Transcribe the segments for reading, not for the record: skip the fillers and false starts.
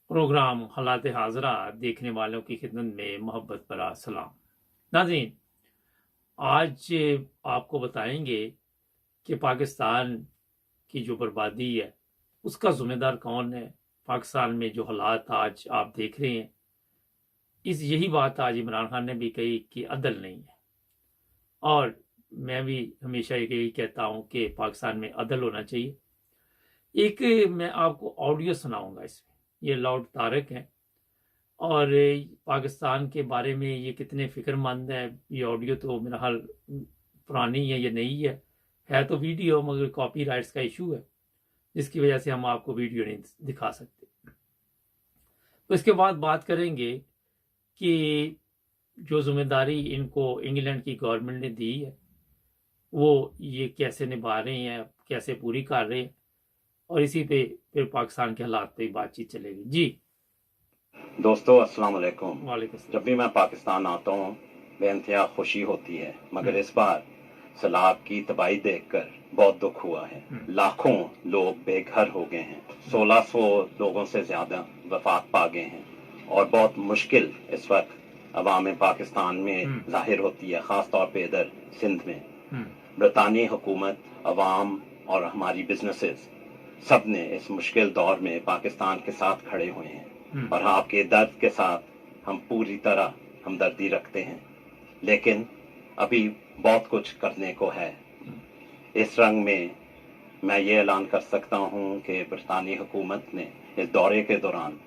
Programme हालात हाजरा देखने वालों की खिदमत में मोहब्बत भरा सलाम। नाज़रीन, आज आपको बताएंगे कि पाकिस्तान की जो बर्बादी है उसका ज़िम्मेदार कौन है। पाकिस्तान में जो हालात आज आप देख रहे हैं, यही बात आज इमरान खान ने भी कही कि अदल नहीं है, और मैं भी हमेशा यही कहता हूं कि पाकिस्तान में अदल होना चाहिए। एक मैं आपको ऑडियो सुनाऊंगा, इसमें ये लॉर्ड तारक हैं और पाकिस्तान के बारे में ये कितने फिक्रमंद है। ये ऑडियो तो मेरा हाल पुरानी है, ये नई है तो वीडियो, मगर कॉपीराइट्स का इशू है जिसकी वजह से हम आपको वीडियो नहीं दिखा सकते। तो इसके बाद बात करेंगे कि जो जिम्मेदारी इनको इंग्लैंड की गवर्नमेंट ने दी है वो ये कैसे निभा रहे हैं, कैसे पूरी कर रहे हैं, और इसी पे फिर पाकिस्तान के हालात पे बातचीत चलेगी। जी दोस्तों, अस्सलाम वालेकुम। वालेकुम सलाम। जब भी मैं पाकिस्तान आता हूँ बेइंतहा खुशी होती है, मगर इस बार सैलाब की तबाही देखकर बहुत दुख हुआ है। लाखों लोग बेघर हो गए हैं, 1600 लोगों से ज्यादा वफात पा गए हैं, और बहुत मुश्किल इस वक्त अवाम पाकिस्तान में जाहिर होती है, खास तौर पे इधर सिंध में। बरतानी हुकूमत, अवाम और हमारी बिजनेसेस सब ने इस मुश्किल दौर में पाकिस्तान के साथ खड़े हुए हैं, और आपके दर्द के साथ हम पूरी तरह हमदर्दी रखते हैं। लेकिन अभी बहुत कुछ करने को है। इस रंग में मैं ये ऐलान कर सकता हूँ कि बरतानी हुकूमत ने इस दौरे के दौरान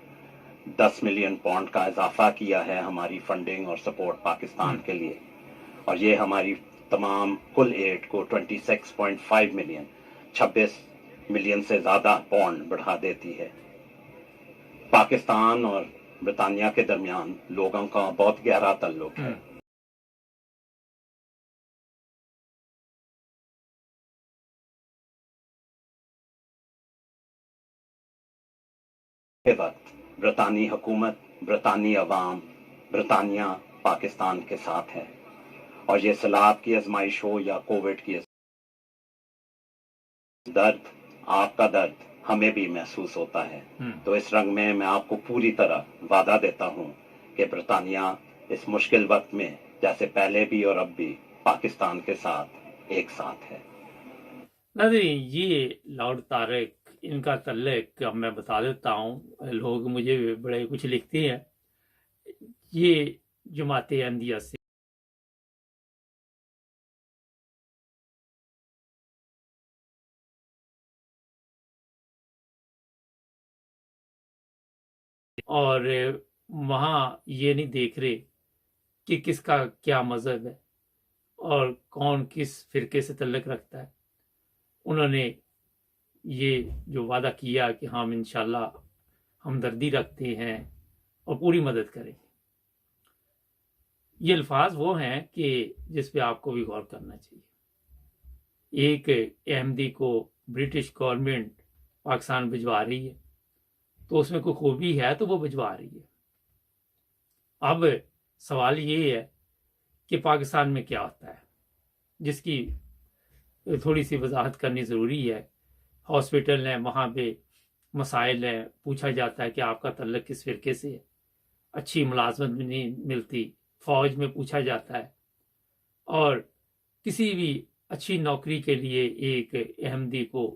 10 मिलियन पाउंड का इजाफा किया है हमारी फंडिंग और सपोर्ट पाकिस्तान के लिए, और ये हमारी तमाम कुल एड को 26.5 मिलियन 26 मिलियन से ज्यादा पाउंड बढ़ा देती है। पाकिस्तान और ब्रिटानिया के दरमियान लोगों का बहुत गहरा ताल्लुक है। के वक्त ब्रिटानी हुकूमत, ब्रिटानी अवाम, ब्रिटानिया पाकिस्तान के साथ है, और ये सैलाब की आजमाइश हो या कोविड की दर्द, आपका दर्द हमें भी महसूस होता है। तो इस रंग में मैं आपको पूरी तरह वादा देता हूं कि ब्रिटानिया इस मुश्किल वक्त में जैसे पहले भी और अब भी पाकिस्तान के साथ एक साथ है। नाज़रीन, ये लॉर्ड तारक, इनका तल्लक अब मैं बता देता हूँ, लोग मुझे बड़े कुछ लिखते हैं। ये जमात अहमदिया से और वहाँ ये नहीं देख रहे कि किसका क्या मजहब है और कौन किस फिरके से तल्लक रखता है। उन्होंने ये जो वादा किया कि हम इंशाल्लाह हमदर्दी रखते हैं और पूरी मदद करेंगे, ये अल्फाज वो हैं कि जिस पे आपको भी गौर करना चाहिए। एक अहमदी को ब्रिटिश गवर्नमेंट पाकिस्तान भिजवा रही है तो उसमें कोई खूबी है तो वो भिजवा रही है। अब सवाल ये है कि पाकिस्तान में क्या होता है, जिसकी थोड़ी सी वजाहत करनी ज़रूरी है। हॉस्पिटल हैं, वहाँ पे मसाइल हैं, पूछा जाता है कि आपका तल्लक किस फिरके से है, अच्छी मुलाजमत भी नहीं मिलती, फौज में पूछा जाता है, और किसी भी अच्छी नौकरी के लिए एक अहमदी को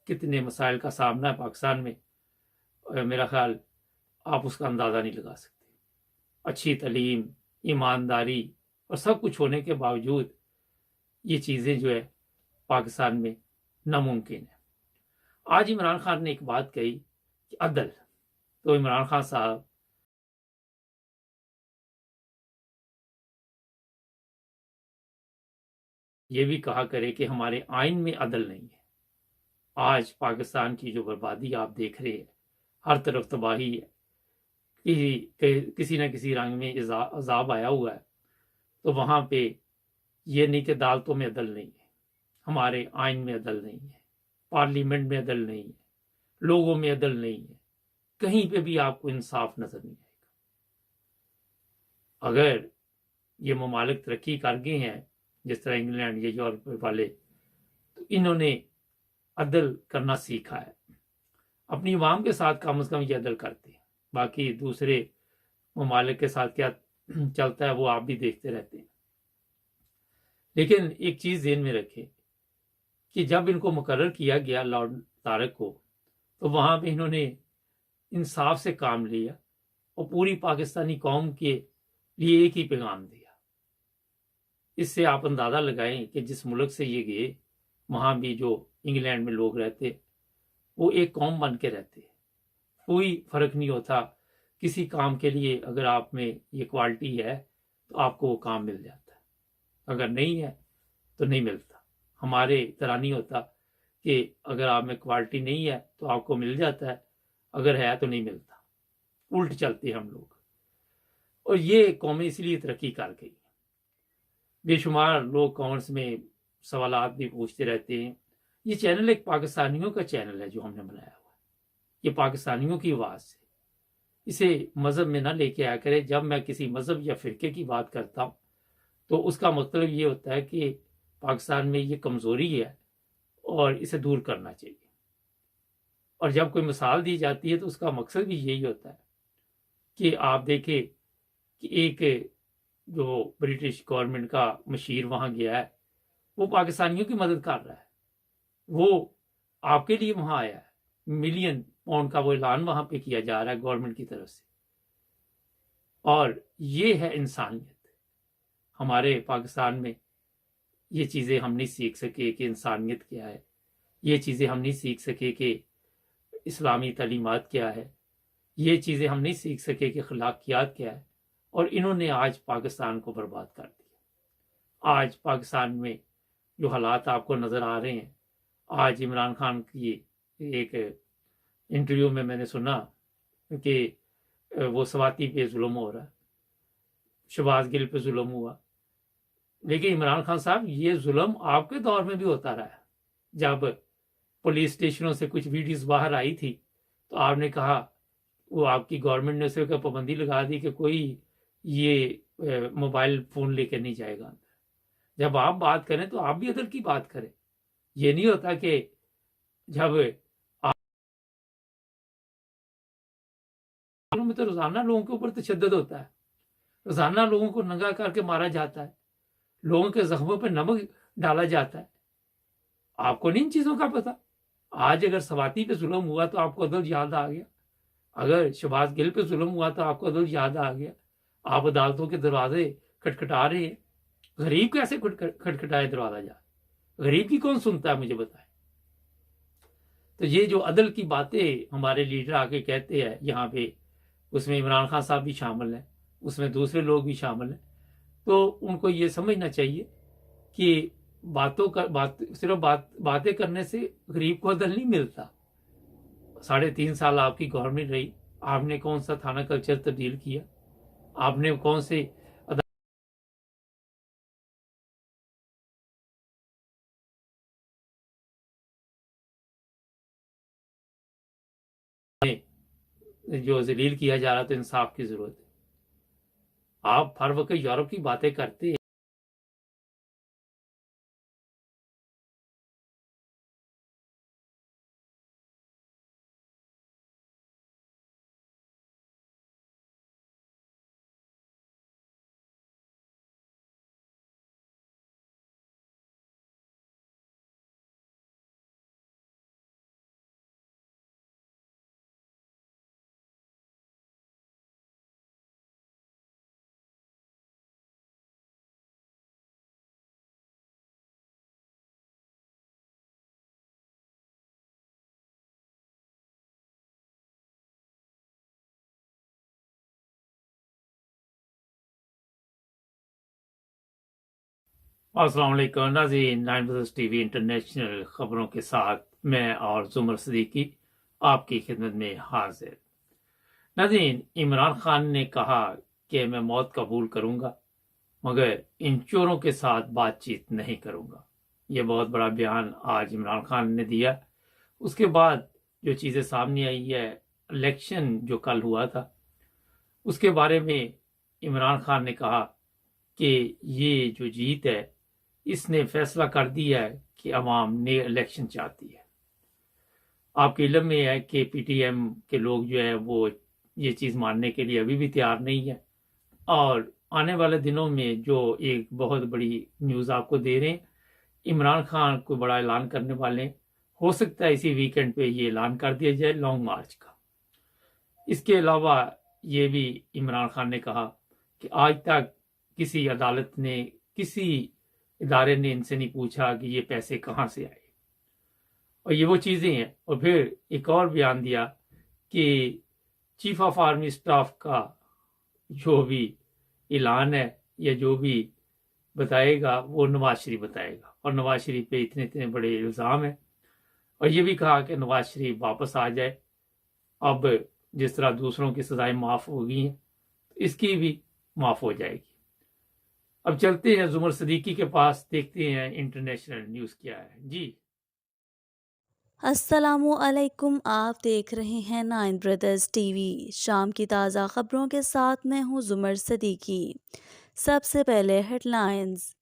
कितने मसाइल का सामना है पाकिस्तान में, मेरा ख्याल आप उसका अंदाज़ा नहीं लगा सकते। अच्छी तालीम, ईमानदारी और सब कुछ होने के बावजूद ये चीज़ें जो है पाकिस्तान में नामुमकिन है। आज इमरान खान ने एक बात कही कि अदल, तो इमरान खान साहब ये भी कहा करे कि हमारे आइन में अदल नहीं है। आज पाकिस्तान की जो बर्बादी आप देख रहे हैं, हर तरफ तबाही है, किसी न किसी रंग में अजाब आया हुआ है, तो वहाँ पे ये नहीं कि अदालतों में अदल नहीं है, हमारे आइन में अदल नहीं है, पार्लियामेंट में अदल नहीं है, लोगों में अदल नहीं है, कहीं पे भी आपको इंसाफ नजर नहीं आएगा। अगर ये ममालिक तरक्की कर गए हैं जिस तरह इंग्लैंड, ये यूरोप वाले, तो इन्होंने अदल करना सीखा है। अपनी अवाम के साथ कम से कम ये अदल करते हैं। باقی دوسرے ممالک کے ساتھ کیا چلتا ہے وہ آپ بھی دیکھتے رہتے ہیں. لیکن ایک چیز ذہن میں رکھیں کہ جب ان کو مقرر کیا گیا لارڈ طارق کو، تو وہاں پہ انہوں نے انصاف سے کام لیا اور پوری پاکستانی قوم کے لیے ایک ہی پیغام دیا. اس سے آپ اندازہ لگائیں کہ جس ملک سے یہ گئے وہاں بھی جو انگلینڈ میں لوگ رہتے وہ ایک قوم بن کے رہتے، کوئی فرق نہیں ہوتا. کسی کام کے لیے اگر آپ میں یہ کوالٹی ہے تو آپ کو وہ کام مل جاتا ہے، اگر نہیں ہے تو نہیں ملتا. ہمارے طرح نہیں ہوتا کہ اگر آپ میں کوالٹی نہیں ہے تو آپ کو مل جاتا ہے، اگر ہے تو نہیں ملتا. الٹ چلتے ہیں ہم لوگ. اور یہ قومیں اس لیے ترقی کر گئی. بے شمار لوگ کامنٹس میں سوالات بھی پوچھتے رہتے ہیں. یہ چینل ایک پاکستانیوں کا چینل ہے جو ہم نے بنایا ہوا ہے، یہ پاکستانیوں کی آواز ہے. اسے مذہب میں نہ لے کے آیا کرے. جب میں کسی مذہب یا فرقے کی بات کرتا ہوں تو اس کا مطلب یہ ہوتا ہے کہ پاکستان میں یہ کمزوری ہے اور اسے دور کرنا چاہیے. اور جب کوئی مثال دی جاتی ہے تو اس کا مقصد بھی یہی ہوتا ہے کہ آپ دیکھیں کہ ایک جو برٹش گورنمنٹ کا مشیر وہاں گیا ہے وہ پاکستانیوں کی مدد کر رہا ہے. وہ آپ کے لیے وہاں آیا ہے. ملین پاؤنڈ کا وہ اعلان وہاں پہ کیا جا رہا ہے گورنمنٹ کی طرف سے. اور یہ ہے انسانیت. ہمارے پاکستان میں یہ چیزیں ہم نہیں سیکھ سکے کہ انسانیت کیا ہے. یہ چیزیں ہم نہیں سیکھ سکے کہ اسلامی تعلیمات کیا ہے. یہ چیزیں ہم نہیں سیکھ سکے کہ اخلاقیات کیا ہے. اور انہوں نے آج پاکستان کو برباد کر دیا. آج پاکستان میں جو حالات آپ کو نظر آ رہے ہیں، آج عمران خان کی ایک انٹرویو میں نے سنا کہ وہ سواتی پہ ظلم ہو رہا ہے، شہباز گل پہ ظلم ہوا. لیکن عمران خان صاحب یہ ظلم آپ کے دور میں بھی ہوتا رہا ہے. جب پولیس اسٹیشنوں سے کچھ ویڈیوز باہر آئی تھی تو آپ نے کہا، وہ آپ کی گورنمنٹ نے اسے پابندی لگا دی کہ کوئی یہ موبائل فون لے کے نہیں جائے گا. جب آپ بات کریں تو آپ بھی عدل کی بات کریں. یہ نہیں ہوتا کہ جب میں تو روزانہ لوگوں کے اوپر تشدد ہوتا ہے، روزانہ لوگوں کو ننگا کر کے مارا جاتا ہے، لوگوں کے زخموں پہ نمک ڈالا جاتا ہے. آپ کو نہیں ان چیزوں کا پتا؟ آج اگر سواتی پہ ظلم ہوا تو آپ کو عدل یاد آ گیا. اگر شہباز گل پہ ظلم ہوا تو آپ کو عدل یاد آ گیا. آپ عدالتوں کے دروازے کھٹکھٹا رہے ہیں. غریب کیسے کھٹکھٹائے دروازہ جا؟ غریب کی کون سنتا ہے؟ مجھے بتائیں. تو یہ جو عدل کی باتیں ہمارے لیڈر آ کے کہتے ہیں یہاں پہ، اس میں عمران خان صاحب بھی شامل ہیں، اس میں دوسرے لوگ بھی شامل ہیں. تو ان کو یہ سمجھنا چاہیے کہ صرف باتیں کرنے سے غریب کو عدل نہیں ملتا. 3.5 سال آپ کی گورنمنٹ رہی، آپ نے کون سا تھانہ کلچر تبدیل کیا؟ آپ نے کون سے جو ذلیل کیا جا رہا تو انصاف کی ضرورت ہے. آپ ہر وقت یورپ کی باتیں کرتے ہیں. السلام علیکم ناظرین، 9 ٹی وی انٹرنیشنل خبروں کے ساتھ میں اور زمر صدیقی آپ کی خدمت میں حاضر. ناظرین، عمران خان نے کہا کہ میں موت قبول کروں گا مگر ان چوروں کے ساتھ بات چیت نہیں کروں گا. یہ بہت بڑا بیان آج عمران خان نے دیا. اس کے بعد جو چیزیں سامنے آئی ہے، الیکشن جو کل ہوا تھا اس کے بارے میں عمران خان نے کہا کہ یہ جو جیت ہے اس نے فیصلہ کر دیا ہے کہ عوام نئے الیکشن چاہتی ہے. آپ کے علم میں ہے کہ پی ٹی ایم کے لوگ جو ہے وہ ये चीज़ मानने के लिए अभी भी तैयार नहीं है। और आने वाले दिनों में जो एक बहुत बड़ी न्यूज़ आपको दे रहे हैं, इमरान खान कोई बड़ा ऐलान करने वाले हैं। हो सकता है इसी वीकेंड पे ये ऐलान कर दिया जाए लॉन्ग मार्च का। इसके अलावा ये भी इमरान खान ने कहा कि आज तक किसी अदालत ने, किसी इदारे ने इनसे नहीं पूछा कि ये पैसे कहाँ से आए, और ये वो चीज़ें हैं। और फिर एक और बयान दिया कि चीफ ऑफ आर्मी स्टाफ का जो भी ऐलान है या जो भी बताएगा वो नवाज शरीफ बताएगा, और नवाज शरीफ पे इतने इतने बड़े इल्ज़ाम हैं। और ये भी कहा कि नवाज शरीफ वापस आ जाए, अब जिस तरह दूसरों की सजाएं माफ़ हो गई हैं इसकी भी माफ़ हो जाएगी। अब चलते हैं जुमर सदीकी के पास, देखते हैं इंटरनेशनल न्यूज़ क्या है। जी अस्सलामु अलैकुम। आप देख रहे हैं नाइन ब्रदर्स टीवी। शाम की ताज़ा खबरों के साथ मैं हूँ जुमर सदीकी। सबसे पहले हेडलाइंस।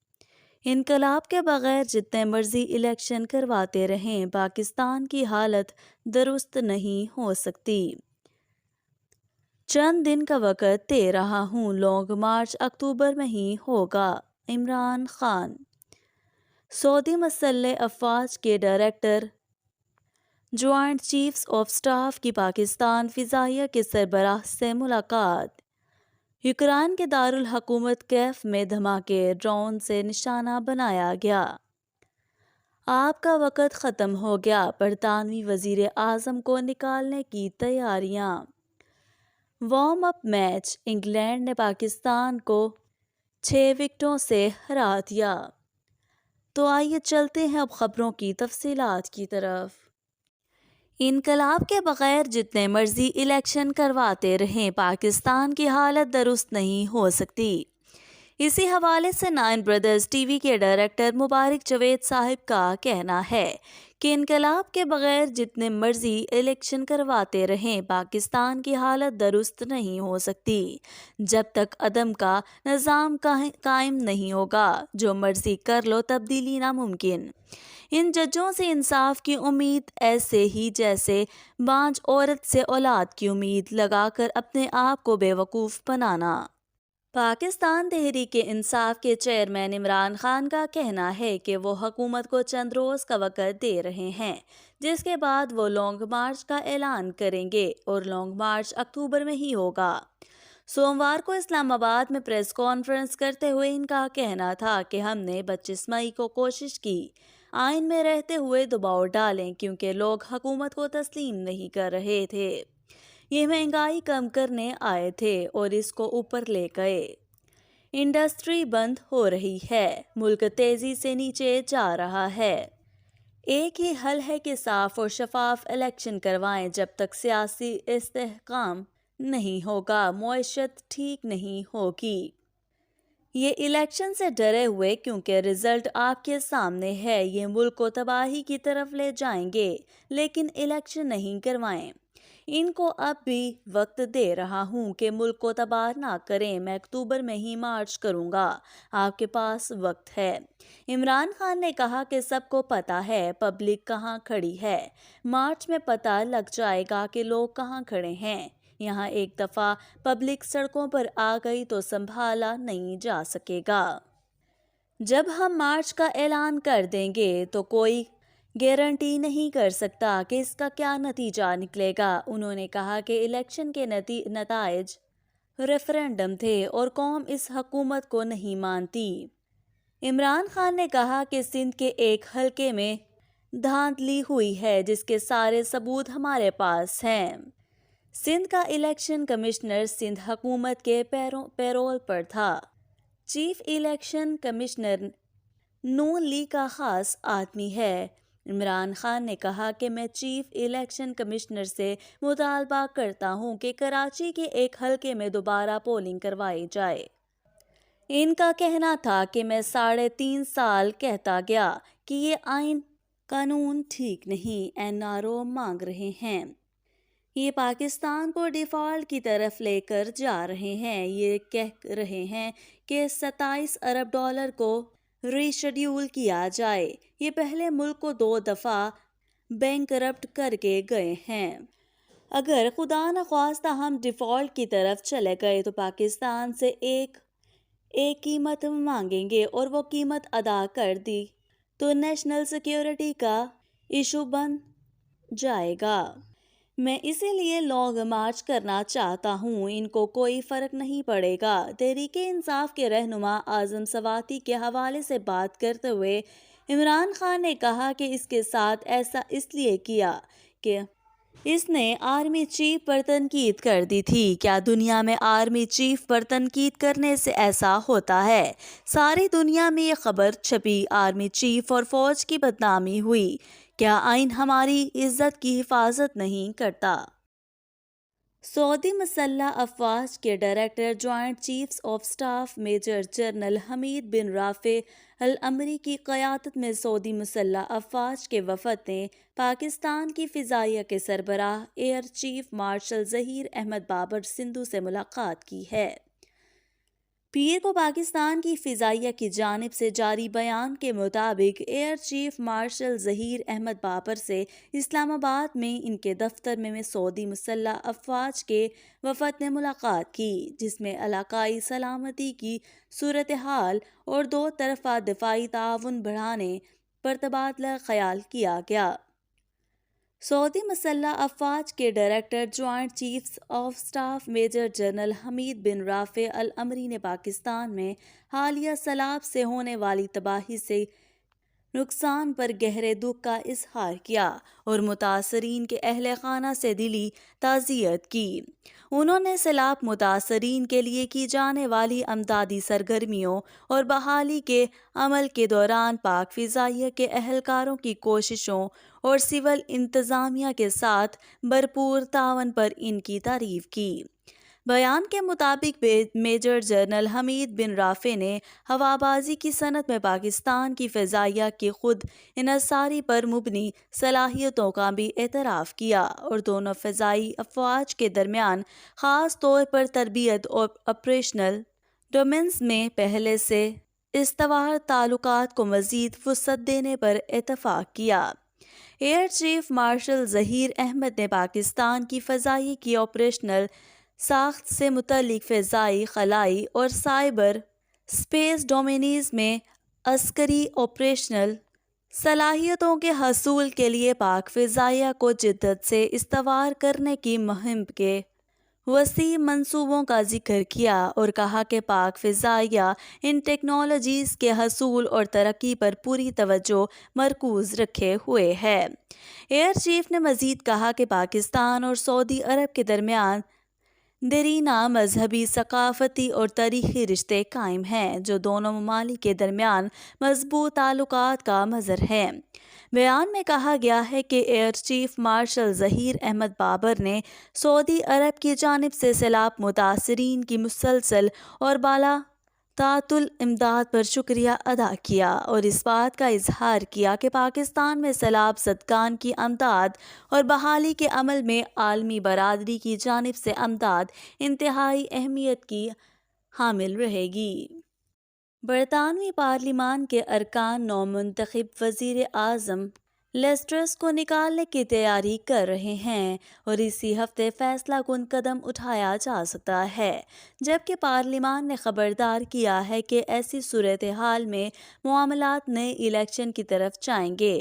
इनकलाब के बगैर जितने मर्जी इलेक्शन करवाते रहें, पाकिस्तान की हालत दुरुस्त नहीं हो सकती। चंद दिन का वक़्त दे रहा हूँ, लॉन्ग मार्च अक्टूबर में ही होगा, इमरान खान। सऊदी मसल्ह अफवाज के director joint chiefs of staff की पाकिस्तान फ़िज़ाइया के सरबराह से मुलाकात। यूक्रेन के दारुल हुकूमत कैफ में धमाके, ड्रोन से निशाना बनाया गया। आपका वक़्त ख़त्म हो गया, बरतानवी वज़ीर आज़म को निकालने की तैयारियां। वार्म अप मैच, इंग्लैंड ने पाकिस्तान को 6 विकेटों से हरा दिया। तो आइए चलते हैं अब ख़बरों की तफसीलात की तरफ। इनकलाब के बगैर जितने मर्जी इलेक्शन करवाते रहें, पाकिस्तान की हालत दुरुस्त नहीं हो सकती। इसी हवाले से नाइन ब्रदर्स टीवी के डायरेक्टर मुबारक जवेद साहिब का कहना है कि इनकलाब के बगैर जितने मर्जी इलेक्शन करवाते रहें, पाकिस्तान की हालत दुरुस्त नहीं हो सकती जब तक अदम का निज़ाम कायम नहीं होगा। जो मर्जी कर लो, तब्दीली नामुमकिन। इन जजों से इंसाफ की उम्मीद ऐसे ही जैसे बांझ औरत से औलाद की उम्मीद लगाकर अपने आप को बेवकूफ़ बनाना। पाकिस्तान तहरीक इंसाफ के चेयरमैन इमरान खान का कहना है कि वो हुकूमत को चंद रोज़ का वक़्त दे रहे हैं, जिसके बाद वो लॉन्ग मार्च का ऐलान करेंगे, और लॉन्ग मार्च अक्टूबर में ही होगा। सोमवार को इस्लामाबाद में प्रेस कॉन्फ्रेंस करते हुए इनका कहना था कि हमने 25 मई को कोशिश की आइन में रहते हुए दबाव डालें, क्योंकि लोग हुकूमत को तस्लीम नहीं कर रहे थे। ये महंगाई कम करने आए थे और इसको ऊपर ले गए। इंडस्ट्री बंद हो रही है, मुल्क तेजी से नीचे जा रहा है। एक ही हल है कि साफ और शफाफ इलेक्शन करवाएं। जब तक सियासी इस्तेहकाम नहीं होगा, मईशत ठीक नहीं होगी। ये इलेक्शन से डरे हुए, क्योंकि रिजल्ट आपके सामने है, ये मुल्क को तबाही की तरफ ले जाएंगे, लेकिन इलेक्शन नहीं करवाएं। इनको अब भी वक्त दे रहा हूँ कि मुल्क को तबाह ना करें। मैं अक्टूबर में ही मार्च करूँगा, आपके पास वक्त है। इमरान खान ने कहा कि सबको पता है पब्लिक कहाँ खड़ी है। मार्च में पता लग जाएगा कि लोग कहाँ खड़े हैं। यहाँ एक दफ़ा पब्लिक सड़कों पर आ गई तो संभाला नहीं जा सकेगा। जब हम मार्च का ऐलान कर देंगे तो कोई गारंटी नहीं कर सकता कि इसका क्या नतीजा निकलेगा। उन्होंने कहा कि इलेक्शन के नताइज रेफरेंडम थे और कौम इस हुकूमत को नहीं मानती। इमरान खान ने कहा कि सिंध के एक हलके में धांधली हुई है, जिसके सारे सबूत हमारे पास हैं। सिंध का इलेक्शन कमिश्नर सिंध हुकूमत के पैरोल पर था। चीफ इलेक्शन कमिश्नर नून लीग का खास आदमी है। इमरान खान ने कहा कि मैं चीफ इलेक्शन कमिश्नर से मुतालबा करता हूं कि कराची के एक हलके में दोबारा पोलिंग करवाई जाए। इनका कहना था कि मैं 3.5 साल कहता गया कि ये आइन कानून ठीक नहीं, एनआरओ मांग रहे हैं। ये पाकिस्तान को डिफ़ॉल्ट की तरफ लेकर जा रहे हैं। ये कह रहे हैं कि 27 अरब डॉलर को रीशेड्यूल किया जाए। ये पहले मुल्क को 2 दफ़ा बैंकरप्ट करके गए हैं। اگر خدا نخواستہ ہم ڈیفالٹ کی طرف چلے گئے تو پاکستان سے ایک قیمت مانگیں گے اور وہ قیمت ادا کر دی تو نیشنل سیکیورٹی کا ایشو بن جائے گا۔ میں اسی لیے لانگ مارچ کرنا چاہتا ہوں، ان کو کوئی فرق نہیں پڑے گا۔ تحریک انصاف کے رہنما اعظم سواتی کے حوالے سے بات کرتے ہوئے عمران خان نے کہا کہ اس کے ساتھ ایسا اس لیے کیا کہ اس نے آرمی چیف پر تنقید کر دی تھی۔ کیا دنیا میں آرمی چیف پر تنقید کرنے سے ایسا ہوتا ہے؟ ساری دنیا میں یہ خبر چھپی، آرمی چیف اور فوج کی بدنامی ہوئی۔ کیا آئین ہماری عزت کی حفاظت نہیں کرتا؟ سعودی مسلح افواج کے director joint chiefs of staff major general حمید بن رافع الامری کی قیادت میں سعودی مسلح افواج کے وفد نے پاکستان کی فضائیہ کے سربراہ air chief marshal Zaheer Ahmed Babar Sidhu سے ملاقات کی ہے۔ پیر کو پاکستان کی فضائیہ کی جانب سے جاری بیان کے مطابق air chief marshal Zaheer Ahmed Babar سے اسلام آباد میں ان کے دفتر میں سعودی مسلح افواج کے وفد نے ملاقات کی، جس میں علاقائی سلامتی کی صورتحال اور دو طرفہ دفاعی تعاون بڑھانے پر تبادلہ خیال کیا گیا۔ سعودی مسلح افواج کے director joint chiefs of staff major general حمید بن رافع الامری نے پاکستان میں حالیہ سیلاب سے ہونے والی تباہی سے نقصان پر گہرے دکھ کا اظہار کیا اور متاثرین کے اہل خانہ سے دلی تعزیت کی۔ انہوں نے سیلاب متاثرین کے لیے کی جانے والی امدادی سرگرمیوں اور بحالی کے عمل کے دوران پاک فضائیہ کے اہلکاروں کی کوششوں اور سول انتظامیہ کے ساتھ بھرپور تعاون پر ان کی تعریف کی۔ بیان کے مطابق میجر جنرل حمید بن رافع نے ہوابازی کی صنعت میں پاکستان کی فضائیہ کی خود انحصاری پر مبنی صلاحیتوں کا بھی اعتراف کیا اور دونوں فضائی افواج کے درمیان خاص طور پر تربیت اور آپریشنل ڈومینز میں پہلے سے استوار تعلقات کو مزید وسعت دینے پر اتفاق کیا۔ Air chief marshal Zaheer Ahmed نے پاکستان کی فضائیہ کی آپریشنل ساخت سے متعلق فضائی، خلائی اور سائبر اسپیس ڈومینز میں عسکری آپریشنل صلاحیتوں کے حصول کے لیے پاک فضائیہ کو جدت سے استوار کرنے کی مہم کے وسیع منصوبوں کا ذکر کیا اور کہا کہ پاک فضائیہ ان ٹیکنالوجیز کے حصول اور ترقی پر پوری توجہ مرکوز رکھے ہوئے ہے۔ ایئر چیف نے مزید کہا کہ پاکستان اور سعودی عرب کے درمیان دیرینہ مذہبی، ثقافتی اور تاریخی رشتے قائم ہیں، جو دونوں ممالک کے درمیان مضبوط تعلقات کا مظہر ہے۔ بیان میں کہا گیا ہے کہ air chief marshal Zaheer Ahmed Babar نے سعودی عرب کی جانب سے سیلاب متاثرین کی مسلسل اور بالا تعطل امداد پر شکریہ ادا کیا اور اس بات کا اظہار کیا کہ پاکستان میں سیلاب زدگان کی امداد اور بحالی کے عمل میں عالمی برادری کی جانب سے امداد انتہائی اہمیت کی حامل رہے گی۔ برطانوی پارلیمان کے ارکان نومنتخب وزیر اعظم لیز ٹرس کو نکالنے کی تیاری کر رہے ہیں اور اسی ہفتے فیصلہ کن قدم اٹھایا جا سکتا ہے، جبکہ پارلیمان نے خبردار کیا ہے کہ ایسی صورتحال میں معاملات نئے الیکشن کی طرف جائیں گے۔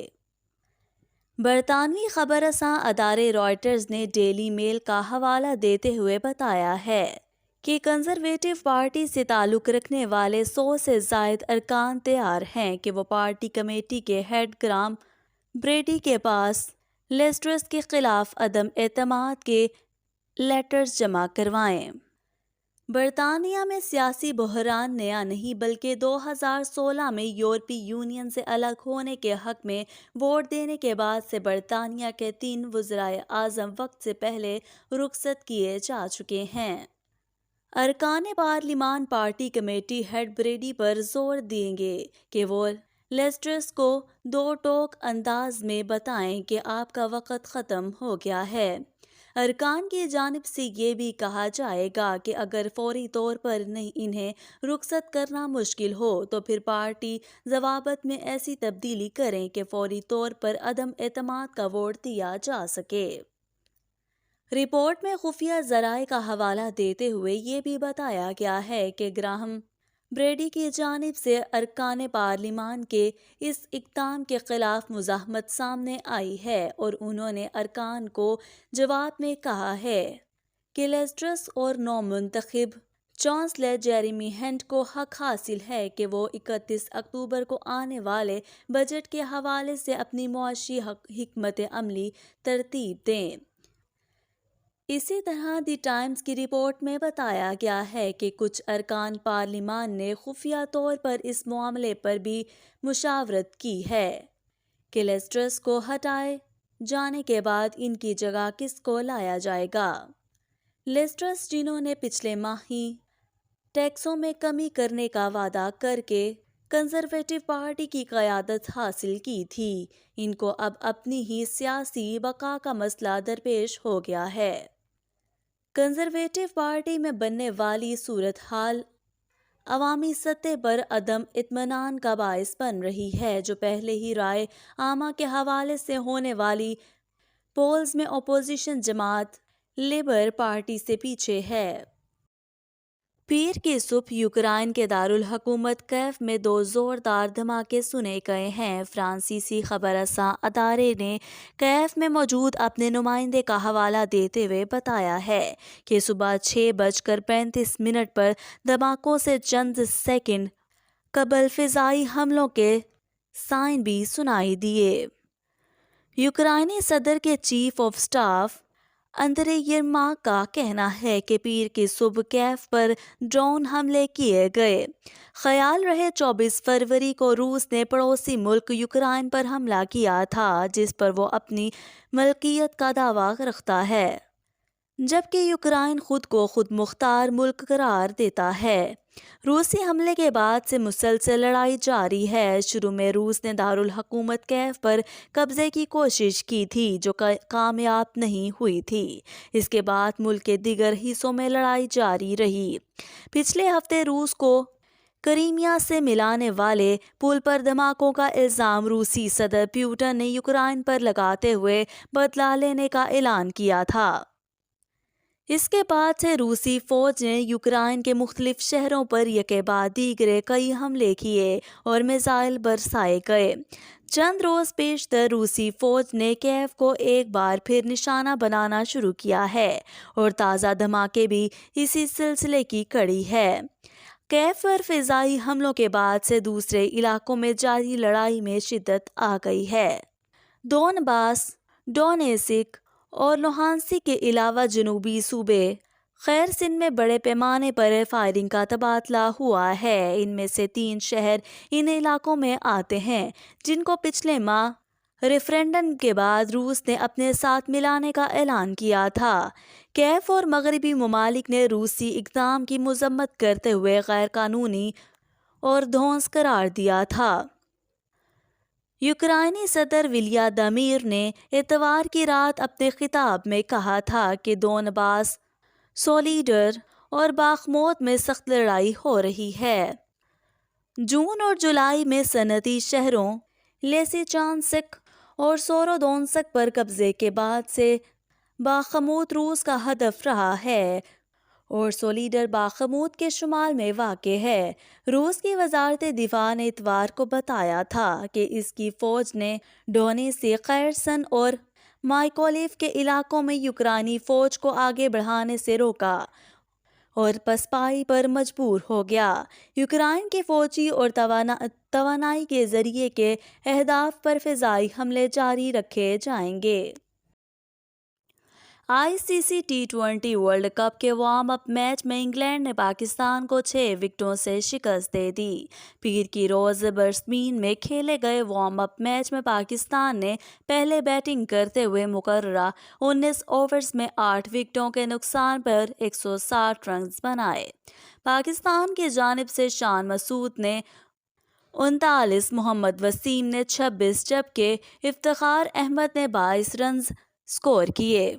برطانوی خبر رساں ادارے رائٹرز نے ڈیلی میل کا حوالہ دیتے ہوئے بتایا ہے کہ کنزرویٹو پارٹی سے تعلق رکھنے والے 100 سے زائد ارکان تیار ہیں کہ وہ پارٹی کمیٹی کے ہیڈ گرام بریڈی کے پاس لیز ٹرس کے خلاف عدم اعتماد کے لیٹرز جمع کروائیں۔ برطانیہ میں سیاسی بحران نیا نہیں بلکہ 2016 میں یورپی یونین سے الگ ہونے کے حق میں ووٹ دینے کے بعد سے برطانیہ کے 3 وزرائے اعظم وقت سے پہلے رخصت کیے جا چکے ہیں۔ ارکان پارلیمان پارٹی کمیٹی ہیڈ بریڈی پر زور دیں گے کہ وہ لیز ٹرس کو دو ٹوک انداز میں بتائیں کہ آپ کا وقت ختم ہو گیا ہے۔ ارکان کی جانب سے یہ بھی کہا جائے گا کہ اگر فوری طور پر انہیں رخصت کرنا مشکل ہو تو پھر پارٹی ضوابط میں ایسی تبدیلی کریں کہ فوری طور پر عدم اعتماد کا ووٹ دیا جا سکے۔ رپورٹ میں خفیہ ذرائع کا حوالہ دیتے ہوئے یہ بھی بتایا گیا ہے کہ گراہم بریڈی کی جانب سے ارکان پارلیمان کے اس اقدام کے خلاف مزاحمت سامنے آئی ہے اور انہوں نے ارکان کو جواب میں کہا ہے کہ لیسٹرس اور نو منتخب چانسلر جیریمی ہنٹ کو حق حاصل ہے کہ وہ 31 اکتوبر کو آنے والے بجٹ کے حوالے سے اپنی معاشی حکمت عملی ترتیب دیں۔ اسی طرح دی ٹائمز کی رپورٹ میں بتایا گیا ہے کہ کچھ ارکان پارلیمان نے خفیہ طور پر اس معاملے پر بھی مشاورت کی ہے کہ لیسٹرس کو ہٹائے جانے کے بعد ان کی جگہ کس کو لایا جائے گا۔ لیسٹرس جنہوں نے پچھلے ماہ ہی ٹیکسوں میں کمی کرنے کا وعدہ کر کے کنزرویٹو پارٹی کی قیادت حاصل کی تھی، ان کو اب اپنی ہی سیاسی بقا کا مسئلہ درپیش ہو گیا ہے۔ کنزرویٹو پارٹی میں بننے والی صورتحال عوامی سطح پر عدم اطمینان کا باعث بن رہی ہے، جو پہلے ہی رائے عامہ کے حوالے سے ہونے والی پولز میں اپوزیشن جماعت لیبر پارٹی سے پیچھے ہے۔ پیر کی صبح یوکرائن کے دارالحکومت کیف میں 2 زوردار دھماکے سنے گئے ہیں۔ فرانسیسی خبر رساں ادارے نے کیف میں موجود اپنے نمائندے کا حوالہ دیتے ہوئے بتایا ہے کہ صبح 6:35 پر دھماکوں سے چند سیکنڈ قبل فضائی حملوں کے سائن بھی سنائی دیے۔ یوکرائنی صدر کے چیف آف سٹاف اندرے یرماک کا کہنا ہے کہ پیر کی صبح کیف پر ڈرون حملے کیے گئے۔ خیال رہے 24 فروری کو روس نے پڑوسی ملک یوکرائن پر حملہ کیا تھا، جس پر وہ اپنی ملکیت کا دعویٰ رکھتا ہے، جبکہ یوکرائن خود کو خود مختار ملک قرار دیتا ہے۔ روسی حملے کے بعد سے مسلسل لڑائی جاری ہے۔ شروع میں روس نے دارالحکومت کیف پر قبضے کی کوشش کی تھی، جو کامیاب نہیں ہوئی تھی۔ اس کے بعد ملک کے دیگر حصوں میں لڑائی جاری رہی۔ پچھلے ہفتے روس کو کریمیا سے ملانے والے پل پر دھماکوں کا الزام روسی صدر پیوٹن نے یوکرائن پر لگاتے ہوئے بدلہ لینے کا اعلان کیا تھا۔ اس کے بعد سے روسی فوج نے یوکرائن کے مختلف شہروں پر یکے بعد دیگرے کئی حملے کیے اور میزائل برسائے گئے۔ چند روز پیشتر روسی فوج نے کیف کو ایک بار پھر نشانہ بنانا شروع کیا ہے اور تازہ دھماکے بھی اسی سلسلے کی کڑی ہے۔ کیف پر فضائی حملوں کے بعد سے دوسرے علاقوں میں جاری لڑائی میں شدت آ گئی ہے۔ دونباس، ڈونیسک اور لوہانسک کے علاوہ جنوبی صوبے خیرسن میں بڑے پیمانے پر فائرنگ کا تبادلہ ہوا ہے۔ ان میں سے 3 شہر ان علاقوں میں آتے ہیں جن کو پچھلے ماہ ریفرینڈم کے بعد روس نے اپنے ساتھ ملانے کا اعلان کیا تھا۔ کیف اور مغربی ممالک نے روسی اقدام کی مذمت کرتے ہوئے غیر قانونی اور دھونس قرار دیا تھا۔ یوکرائنی صدر ولادیمیر نے اتوار کی رات اپنے خطاب میں کہا تھا کہ دونباس، سولیڈر اور باخموت میں سخت لڑائی ہو رہی ہے۔ جون اور جولائی میں صنعتی شہروں لیسیچانسک اور سورودونسک پر قبضے کے بعد سے باخموت روس کا ہدف رہا ہے اور سولیڈر باخموت کے شمال میں واقع ہے۔ روس کی وزارت دفاع نے اتوار کو بتایا تھا کہ اس کی فوج نے ڈونیسک، خیرسن اور مائکولیو کے علاقوں میں یوکرائنی فوج کو آگے بڑھانے سے روکا اور پسپائی پر مجبور ہو گیا۔ یوکرائن کے فوجی اور توانائی کے ذریعے کے اہداف پر فضائی حملے جاری رکھے جائیں گے۔ ICC T20 ورلڈ کپ کے وارم اپ میچ میں انگلینڈ نے پاکستان کو 6 وکٹوں سے شکست دے دی۔ پیر کی روز برسبین میں کھیلے گئے وارم اپ میچ میں پاکستان نے پہلے بیٹنگ کرتے ہوئے مقررہ 19 اوورز میں 8 وکٹوں کے نقصان پر 160 رنز بنائے۔ پاکستان کی جانب سے شان مسعود نے 39، محمد وسیم نے 26 جبکہ افتخار احمد نے 22 رنز سکور کیے۔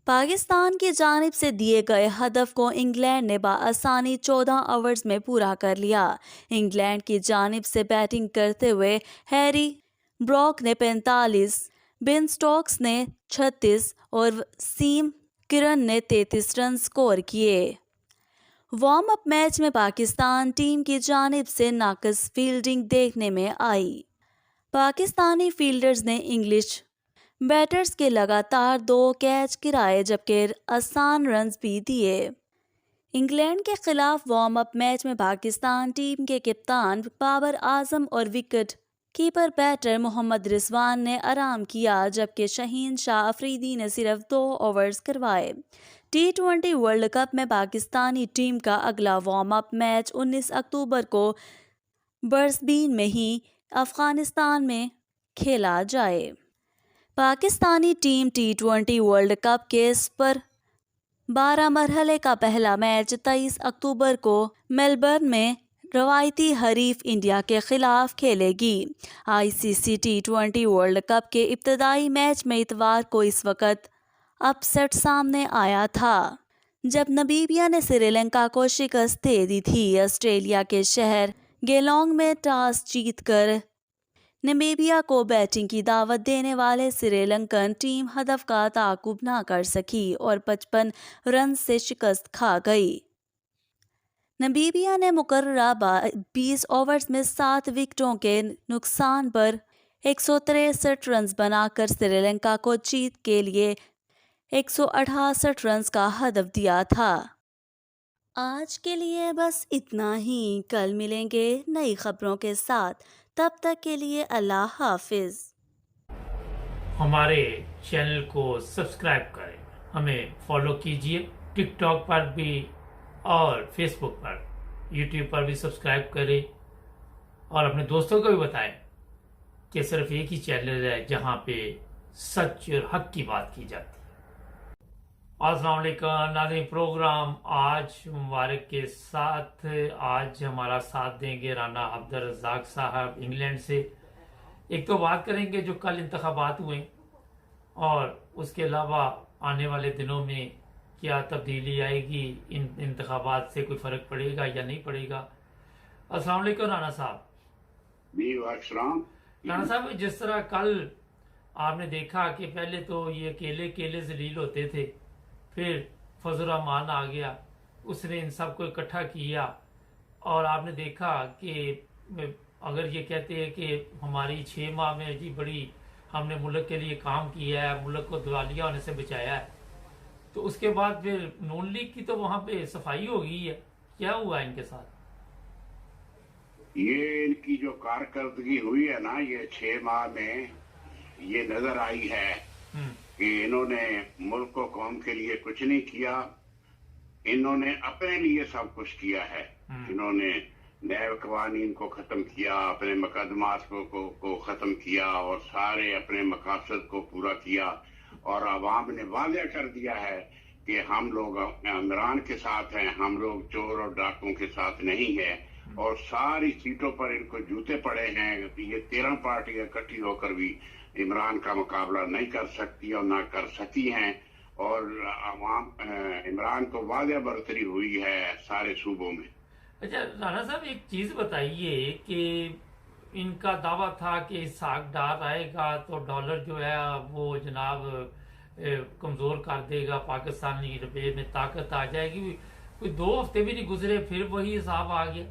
پاکستان کی جانب سے دیے گئے ہدف کو انگلینڈ نے بآسانی 14 اوورز میں پورا کر لیا۔ انگلینڈ کی جانب سے بیٹنگ کرتے ہوئے ہیری بروک نے 45، बेन स्टोक्स ने 36 और वसीम किरण ने 33 रन स्कोर किए। वार्म अप मैच में पाकिस्तान टीम की जानिब से नाकस फील्डिंग देखने में आई। पाकिस्तानी फील्डर्स ने इंग्लिश बैटर्स के लगातार 2 कैच गिराए जबकि आसान रन्स भी दिए। इंग्लैंड के खिलाफ वार्म अप मैच में पाकिस्तान टीम के कप्तान बाबर आजम और wicket keeper batter Mohammad Rizwan ने आराम किया जबकि शहीन शाह अफरीदी ने सिर्फ 2 ओवर्स करवाए। T20 वर्ल्ड कप में पाकिस्तानी टीम का अगला वार्म अप मैच 19 अक्टूबर को ब्रिस्बेन में ही अफगानिस्तान में खेला जाए। Pakistani team T20 world cup के पर 12 मरहले का पहला मैच 23 अक्टूबर को मेलबर्न में रवायती हरीफ इंडिया के खिलाफ खेलेगी। ICC T20 वर्ल्ड कप के इब्तदाई मैच में इतवार को इस वक्त अपसेट सामने आया था जब नमीबिया ने श्रीलंका को शिकस्त दे दी थी। ऑस्ट्रेलिया के शहर गेलोंग में टॉस जीतकर नमीबिया को बैटिंग की दावत देने वाले श्रीलंकन टीम हदफ का ताकुब ना कर सकी और 55 रन से शिकस्त खा गई। नमीबिया ने मुकर्ररा 20 ओवर्स में 7 विकेटों के नुकसान पर 163 रन बनाकर श्रीलंका को जीत के लिए 168 रन का हदफ दिया था। आज के लिए बस इतना ही। कल मिलेंगे नई खबरों के साथ, तब तक के लिए अल्लाह हाफिज। हमारे चैनल को सब्सक्राइब करें, हमें फॉलो कीजिए टिकटॉक पर भी और फेसबुक पर, यूट्यूब पर भी सब्सक्राइब करें और अपने दोस्तों को भी बताएं कि सिर्फ एक ही चैनल है जहां पे सच और हक की बात की जाती है। अस्सलाम वालेकुम नाज़रीन, प्रोग्राम आज मुबारक के साथ आज हमारा साथ देंगे राना अब्दुल रज़ाक साहब इंग्लैंड से। एक तो बात करेंगे जो कल इंतखाबात हुए और उसके अलावा आने वाले दिनों में क्या तब्दीली आएगी, इन इंतखाबात से कोई फ़र्क पड़ेगा या नहीं पड़ेगा। अस्सलाम वालेकुम राना साहब। राना साहब, जिस तरह कल आपने देखा कि पहले तो ये केले जलील होते थे, फिर फजल रहमान आ गया, उसने इन सबको इकट्ठा किया और आपने देखा कि अगर ये कहते हैं कि हमारी 6 माह में जी बड़ी हमने मुल्क के लिए काम किया है, मुल्क को दिवालिया होने से बचाया है, तो उसके बाद फिर नून लीग की तो वहां पे सफाई हो गई है। क्या हुआ इनके साथ? ये इनकी जो कारकर्दगी हुई है ना, ये 6 माह में ये नजर आई है कि इन्होंने मुल्क को कौम के लिए कुछ नहीं किया, इन्होंने अपने लिए सब कुछ किया है। इन्होंने नैब कवानीन को खत्म किया, अपने मुकदमात को खत्म किया और सारे अपने मकासद को पूरा किया और आवाम ने वादा कर दिया है कि हम लोग इमरान के साथ हैं, हम लोग चोर और डाकुओं के साथ नहीं है। और सारी सीटों पर इनको जूते पड़े हैं। ये 13 पार्टियां इकट्ठी होकर भी इमरान का मुकाबला नहीं कर सकती और ना कर सकी हैं और आवाम इमरान को वादा बरतरी हुई है सारे सूबों में। अच्छा राना साहब, एक चीज बताइए कि इनका दावा था कि इसहाक डार आएगा तो डॉलर जो है वो जनाब कमजोर कर देगा, पाकिस्तानी रुपये में ताकत आ जाएगी। कोई 2 हफ्ते भी नहीं गुजरे फिर वही हिसाब आ गया।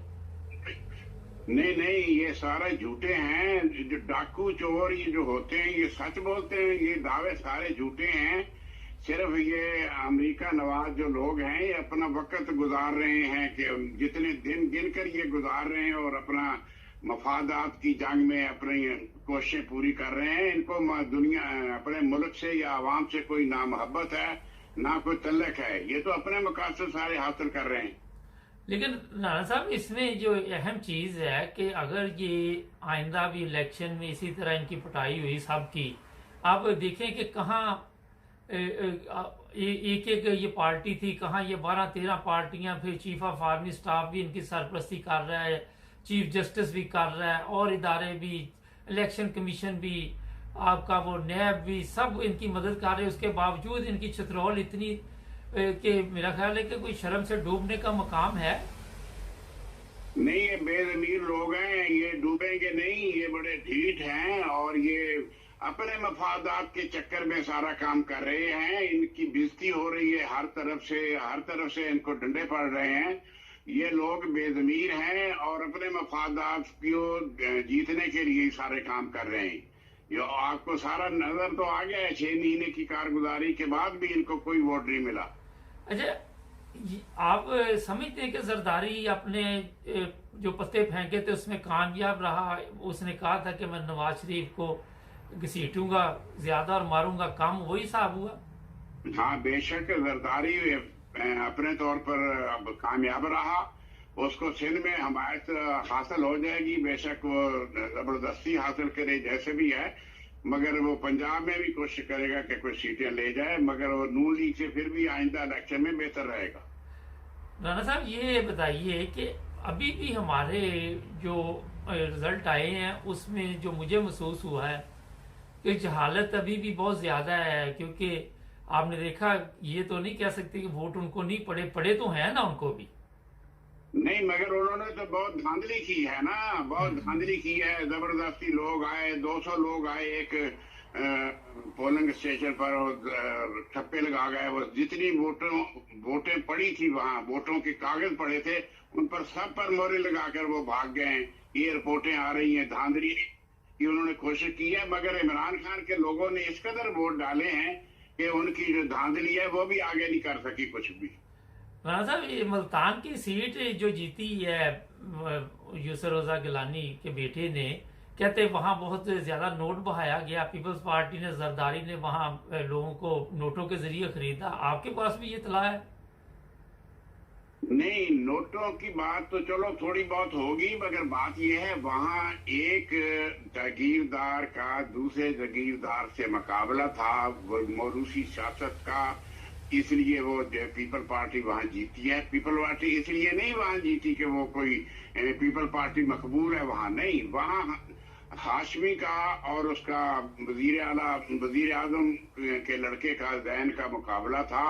नहीं, ये सारे झूठे हैं। जो डाकू चोर ये जो होते हैं ये सच बोलते हैं, ये दावे सारे झूठे हैं। सिर्फ ये अमेरिका नवाज जो लोग हैं ये अपना वक्त गुजार रहे हैं कि जितने दिन गिनकर ये गुजार रहे हैं और अपना मफादात की जंग में अपनी कोशिशें पूरी कर रहे हैं। इनको दुनिया अपने मुल्क से या आवाम से कोई ना मोहब्बत है ना कोई तल्लक है, ये तो अपने मकासद सारे हासिल कर रहे हैं। लेकिन राना साहब, इसमें जो अहम चीज है कि अगर ये आइंदा भी इलेक्शन में इसी तरह इनकी पिटाई हुई सबकी, आप देखें कि कहाँ एक ये पार्टी थी, कहाँ ये 12-13 पार्टियां, फिर चीफ ऑफ आर्मी स्टाफ भी इनकी सरपरस्ती कर रहा है, चीफ जस्टिस भी कर रहा है और इदारे भी, इलेक्शन कमीशन भी, आपका वो नैब भी, सब इनकी मदद कर रहे हैं। उसके बावजूद इनकी छतरौल इतनी कि मेरा ख्याल है कि कोई शर्म से डूबने का मकाम है। नहीं, ये बेज़मीर लोग हैं, ये डूबेंगे नहीं, ये बड़े ढीठ हैं और ये अपने मफादात के चक्कर में सारा काम कर रहे हैं। इनकी बेइज्जती हो रही है हर तरफ से इनको डंडे पड़ रहे हैं। ये लोग बेज़मीर हैं और अपने मफादात को जीतने के लिए सारे काम कर रहे हैं। ये आपको सारा नजर तो आ गया है, 6 महीने की कारगुजारी के बाद भी इनको कोई वोट नहीं मिला। अच्छा, आप समझते हैं कि जरदारी अपने जो पत्ते फेंके थे उसमें कामयाब रहा? उसने कहा था कि मैं नवाज शरीफ को घसीटूंगा ज्यादा और मारूंगा कम, वही साहब हुआ? हाँ, बेशक जरदारी अपने तौर पर अब कामयाब रहा। उसको सिंध में हमायत हासिल हो जाएगी, बेशक वो जबरदस्ती हासिल करे जैसे भी है, मगर वो पंजाब में भी कोशिश करेगा कि कुछ सीटें ले जाए, मगर वो नून लीग से फिर भी आइंदा इलेक्शन में बेहतर रहेगा। राणा साहब, ये बताइए कि अभी भी हमारे जो रिजल्ट आए हैं उसमें जो मुझे महसूस हुआ है कि जहालत अभी भी बहुत ज्यादा है, क्योंकि आपने देखा, ये तो नहीं कह सकते कि वोट उनको नहीं पड़े तो हैं ना उनको भी। नहीं, मगर उन्होंने तो बहुत धांधली की है ना, बहुत धांधली की है। जबरदस्ती लोग आए, 200 लोग आए एक पोलिंग स्टेशन पर और ठप्पे लगा गए। वो जितनी वोटें पड़ी थी, वहां वोटों के कागज पड़े थे, उन पर सब पर मोहरे लगाकर वो भाग गए। ये रिपोर्टें आ रही हैं धांधली की उन्होंने कोशिश की है, मगर इमरान खान के लोगों ने इस कदर वोट डाले हैं कि उनकी जो धांधली है वो भी आगे नहीं कर सकी कुछ भी। राणा साहब, ये मुल्तान की सीट जो जीती है यूसर रजा गिलानी के बेटे ने, कहते वहां बहुत ज्यादा नोट बहाया गया, पीपल्स पार्टी ने, जरदारी ने वहां लोगों को नोटों के जरिए खरीदा। आपके पास भी ये इतला है? नहीं, नोटों की बात तो चलो थोड़ी बहुत होगी, मगर बात यह है वहां एक जागीरदार का दूसरे जागीरदार से मुकाबला था, वो मौरूसी सियासत का, इसलिए वो पीपल पार्टी वहां जीती है। पीपल पार्टी इसलिए नहीं वहां जीती कि वो कोई पीपल पार्टी मकबूल है, वहां नहीं, वहां हाशमी का और उसका वजीर आजम के लड़के का जैन का मुकाबला था।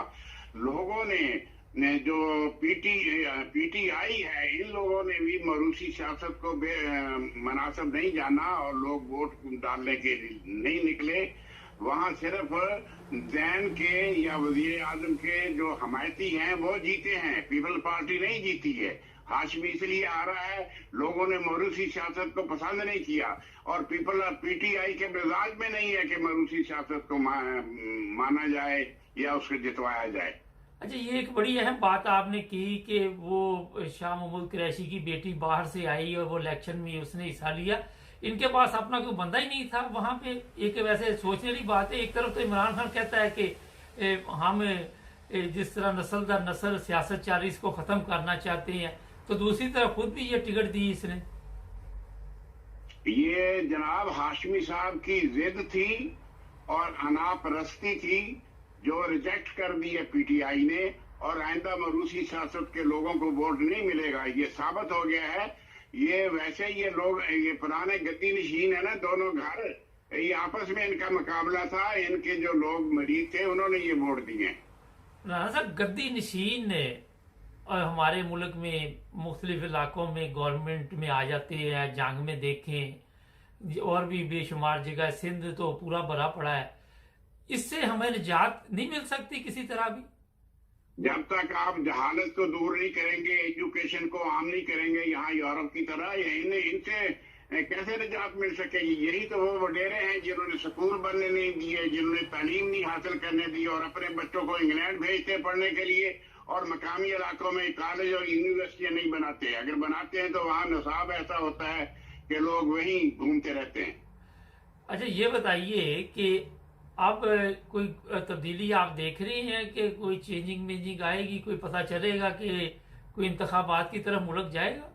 लोगों ने जो पीटीआई है, इन लोगों ने भी मरूसी सियासत को मुनासिब नहीं जाना और लोग वोट डालने के लिए नहीं निकले। वहां सिर्फ जैन के या वजीर आजम के जो हमायती हैं वो जीते हैं, पीपल पार्टी नहीं जीती है। हाशमी इसलिए आ रहा है, लोगों ने मरूसी सियासत को पसंद नहीं किया और पीटीआई के मिजाज में नहीं है कि मरूसी सियासत को माना जाए या उसको जितवाया जाए। अच्छा, ये एक बड़ी अहम बात आपने की कि वो शाह महमूद कुरैशी की बेटी बाहर से आई और वो इलेक्शन में उसने हिस्सा लिया। इनके पास अपना कोई बंदा ही नहीं था वहां पे। एक वैसे सोचने वाली बात है, एक तरफ तो इमरान खान कहता है कि हम जिस तरह नस्ल दर नस्ल सियासत चल रही इसको खत्म करना चाहते हैं, तो दूसरी तरफ खुद भी ये टिकट दी इसने। ये जनाब हाशमी साहब की जिद थी और अनापरस्ती थी जो रिजेक्ट कर दी है पीटीआई ने, और आइंदा मरूसी सियासत के लोगों को वोट नहीं मिलेगा, ये साबित हो गया है। ये वैसे ये लोग, ये पुराने गद्दी नशीन है ना, दोनों घर, ये आपस में इनका मुकाबला था। इनके जो लोग मरीज थे उन्होंने ये वोट दिए। राणा साहब, गद्दी नशीन ने और हमारे मुल्क में मुख्तलिफ इलाकों में गवर्नमेंट में आ जाते हैं, जंग में देखें और भी बेशुमार जगह, सिंध तो पूरा भरा पड़ा है। इससे हमें निजात नहीं मिल सकती किसी तरह भी? जब तक आप जहालत को दूर नहीं करेंगे, एजुकेशन को आम नहीं करेंगे यहाँ यूरोप की तरह, इनसे कैसे निजात मिल सकेगी? यही तो वो वडेरे हैं जिन्होंने स्कूल बनने नहीं दिए, जिन्होंने तालीम नहीं हासिल करने दी और अपने बच्चों को इंग्लैंड भेजते पढ़ने के लिए, और मकामी इलाकों में कॉलेज और यूनिवर्सिटियां नहीं बनाते। अगर बनाते हैं तो वहाँ निसाब ऐसा होता है कि लोग वहीं घूमते रहते हैं। अच्छा, ये बताइए कि अब कोई तब्दीली आप देख रही हैं कि कोई चेंजिंग आएगी, कोई पता चलेगा कि कोई इंतखाबात की तरफ मुल्क जाएगा?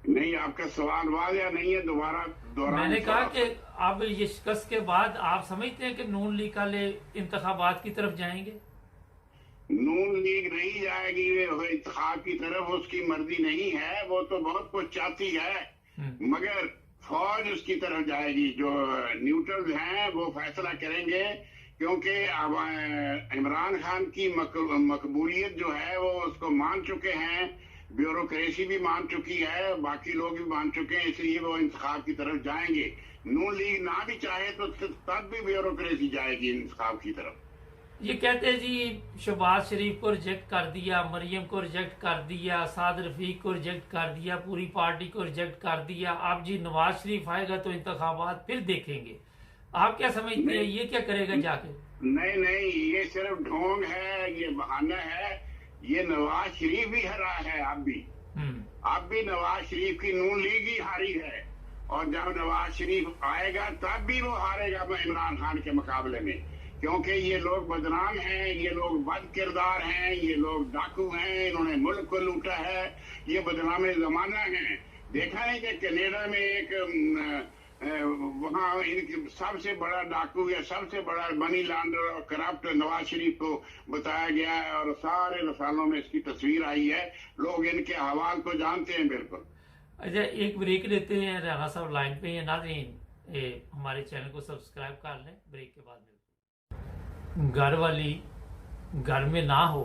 नहीं, आपका सवाल वाज़ेह नहीं है, दोबारा मैंने कहा कि अब ये शिकस्त के बाद आप समझते हैं कि नून लीग वाले इंतखाबात की तरफ जाएंगे? नून लीग नहीं जाएगी इंतखाब की तरफ, उसकी मर्जी नहीं है। वो तो बहुत कुछ चाहती है, मगर फौज उसकी तरफ जाएगी। जो न्यूट्रल हैं वो फैसला करेंगे, क्योंकि अब इमरान खान की मकबूलियत जो है वो उसको मान चुके हैं ब्यूरोक्रेसी भी मान चुकी है, बाकी लोग भी मान चुके हैं, इसलिए वो इंतखाब की तरफ जाएंगे। नून लीग ना भी चाहे तो तब भी ब्यूरोक्रेसी जाएगी इंतखाब की तरफ। ये कहते हैं जी शहबाज शरीफ को रिजेक्ट कर दिया, मरियम को रिजेक्ट कर दिया, साद रफीक को रिजेक्ट कर दिया, पूरी पार्टी को रिजेक्ट कर दिया, अब जी नवाज शरीफ आएगा तो इंतखाबात फिर देखेंगे। आप क्या समझते हैं ये क्या करेगा जाके? नहीं, ये सिर्फ ढोंग है, ये बहाना है। ये नवाज शरीफ भी हरा है, अब भी नवाज शरीफ की नून लीग ही हारी है, और जब नवाज शरीफ आएगा तब भी वो हारेगा इमरान खान के मुकाबले में, क्योंकि ये लोग बदनाम हैं, ये लोग बद किरदार हैं, ये लोग डाकू हैं, इन्होंने मुल्क को लूटा है, ये बदनाम जमाना है। देखा है कि कनाडा में एक वहाँ इनके सबसे बड़ा डाकू या सबसे बड़ा मनी लॉन्डर और करप्ट नवाज शरीफ को बताया गया है, और सारे रसालों में इसकी तस्वीर आई है। लोग इनके हवाल को जानते हैं बिल्कुल। अच्छा, एक ब्रेक लेते हैं, राना साहब लाइन पे हैं। नाज़रीन हमारे चैनल को सब्सक्राइब कर लें, ब्रेक के बाद मिलते हैं। घर वाली घर में ना हो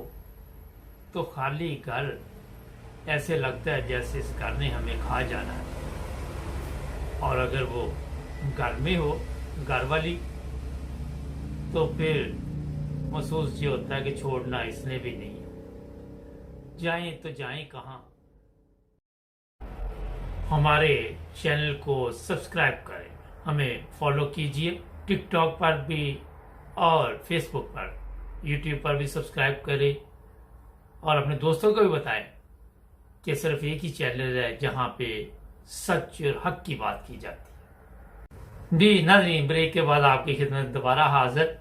तो खाली घर ऐसे लगता है जैसे इस घर ने हमें खा जाना है, और अगर वो घर में हो घर वाली तो फिर महसूस ये होता है कि छोड़ना इसने भी नहीं है। जाएं तो जाएं कहाँ? हमारे चैनल को सब्सक्राइब करें, हमें फॉलो कीजिए, टिकटॉक पर भी और फेसबुक पर, यूट्यूब पर भी सब्सक्राइब करें, और अपने दोस्तों को भी बताएं कि सिर्फ एक ही चैनल है जहां पे सच और हक की बात की जाती है। जी नाज़रीन, ब्रेक के बाद आपकी खिदमत दोबारा हाजिर।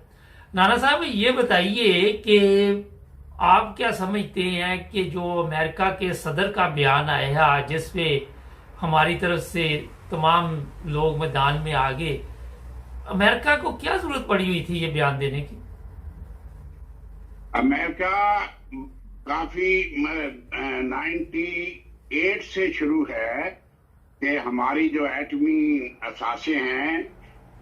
नाना साहब ये बताइए कि आप क्या समझते हैं कि जो अमेरिका के सदर का बयान आया जिसमें हमारी तरफ से तमाम लोग मैदान में आ गए, अमेरिका को क्या जरूरत पड़ी हुई थी ये बयान देने की? अमेरिका काफी 98 से शुरू है कि हमारी जो एटमी असासे हैं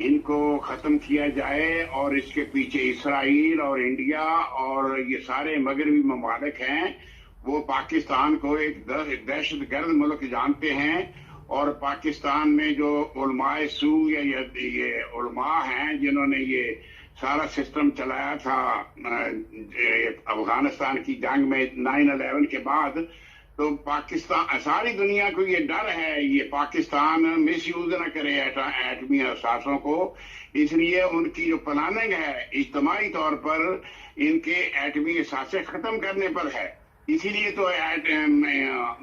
इनको खत्म किया जाए, और इसके पीछे इसराइल और इंडिया और ये सारे मगरबी ममालिक हैं, वो पाकिस्तान को एक दहशतगर्द मुल्क जानते हैं। और पाकिस्तान में जो उलमाए सू या ये उलमा हैं जिन्होंने ये सारा सिस्टम चलाया था अफगानिस्तान की जंग में 9/11 के बाद, तो पाकिस्तान सारी दुनिया को ये डर है ये पाकिस्तान मिसयूज न करे एटमी असासों को, इसलिए उनकी जो प्लानिंग है इज्तिमाई तौर पर इनके एटमी असासे खत्म करने पर है। इसीलिए तो